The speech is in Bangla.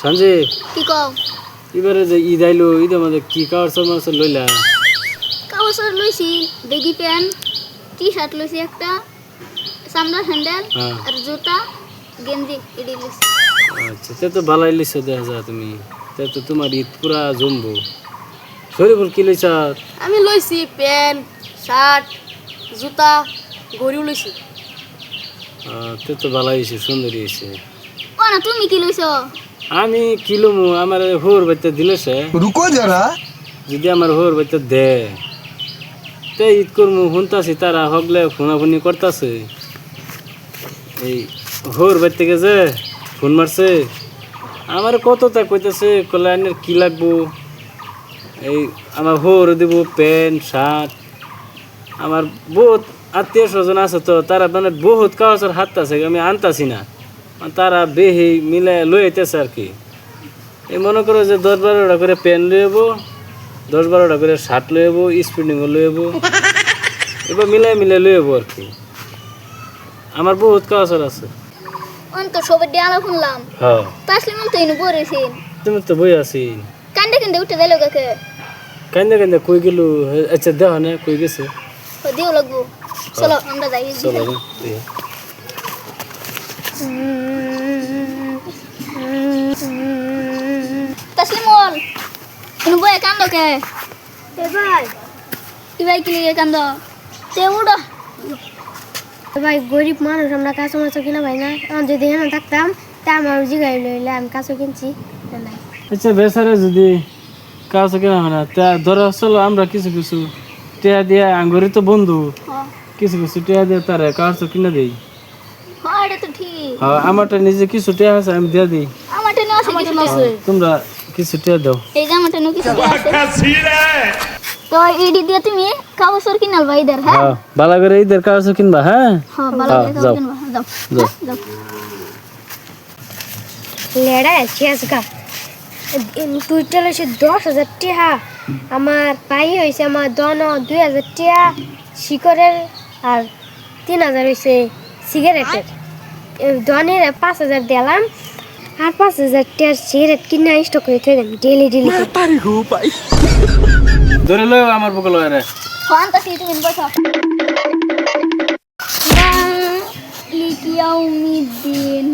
সঞ্জীব কি কও এবারে যে ঈদ আইলো ঈদের মধ্যে কি কাপড় লইলা? কাপড় লইছি, বেগি প্যান্ট, টি-শার্ট লইছি একটা, চামড়া স্যান্ডেল হ্যাঁ। আর জুতা, গেঞ্জি এডি লইছি। আচ্ছা তে তো ভালাই লিছো দেখা যায় তুমি, তে তো তোমার ঈদ পুরা জমবো। শরীফুল কি লইছা? আমি লইছি প্যান্ট, শার্ট, জুতা, ঘড়িও লইছি। তে তো ভালাই হয়েছে, সুন্দরী হয়েছে। ও না তুমি কি লইছো? আমি কিলোমু আমার হোর বাইতে দিলে সে रुको जरा যদি আমার হোর বাইতে দে তে ঈদ করমু শুনতাছি তারা হগলে ফোনাফুনি করতাছে। এই হোর বাইর থেকে যে ফোন মারছে আমার কতটা কইতাছে কলে আইনের কি লাগবো, এই আমার হোর দিব প্যান্ট শার্ট। আমার বহুত আত্মীয় স্বজন আছে তো তারা মানে বহুত কাগজের হাত আছে আমি আনতাছি না, তারা বেহি মিলে লই আইতেছে আর কি। এই মনে করো যে 10-12টা করে প্যান্ট লই যাবো, 10-12টা করে শার্ট লই যাবো, স্প্রিংও লই যাবো, এবার মিলাই মিলাই লই যাবো আর কি। আমার বহুত কাগজের আছে। অন তো সবাই ডিয়ালা শুনলাম, হ্যাঁ তাসলিম তো ইনু বরেছেন, তুমি তো বই আছি। কান্দে কান্দে উঠে দিল কাকে, কান্দে কান্দে কই গেল? আচ্ছা দেখ না কই গেছে, ও দিও লাগবো। চলো আমরা যাই। চলো দেখি। তাসলিমল ইনু বয়ে কান্দো কে? এ ভাই কি ভাই কি লিগে কান্দো? তে উড়ো ভাই গরিব মানুষ আমরা কাঁচা মাছ কিনা ভাই না, আমি যদি এখানে থাকতাম তা আমার জিগাই লইলে আমি কাঁচা কিনছি না। আচ্ছা বেচারে যদি কাজ কেনা হয় না তা ধরো চলো আমরা কিছু কিছু টেয়া দিয়ে আঙ্গুরি তো বন্ধু, কিছু কিছু টেয়া দিয়ে তার কাজ কিনে দিই। হ্যাঁ এটা তো ঠিক। হ্যাঁ আমারটা নিজে কিছু টেয়া আছে আমি দিয়ে দিই, আমারটা নিয়ে আসে কিছু আছে। তোমরা কিছু টেয়া দাও। এই জামাটা নিয়ে কিছু আছে তো এডি দিয়ে তুমি কাগজর কিনাল ভাই ইদার। হ্যাঁ হ্যাঁ ভালো করে ঈদের কাজ কিনবা। হ্যাঁ হ্যাঁ ভালো করে যাও। কিনবা। যাও যাও। যাও। লেড়া শেষ গা তুই চলে সে 10,000 টাকা, আমার পাই হয়েছে আমার দন 2,000 টাকা শিকরের, আর 3,000 হয়েছে সিগারেটের। দনের 5,000 দিলাম, আর 5,000 টাকার সিগারেট কিনে স্টক করে থই দেন ডেলি ডেলি। ধরে লও আমার বকল রে। ফান্টাসি তুমি বসো। লিকিয়া উমিদ্দিন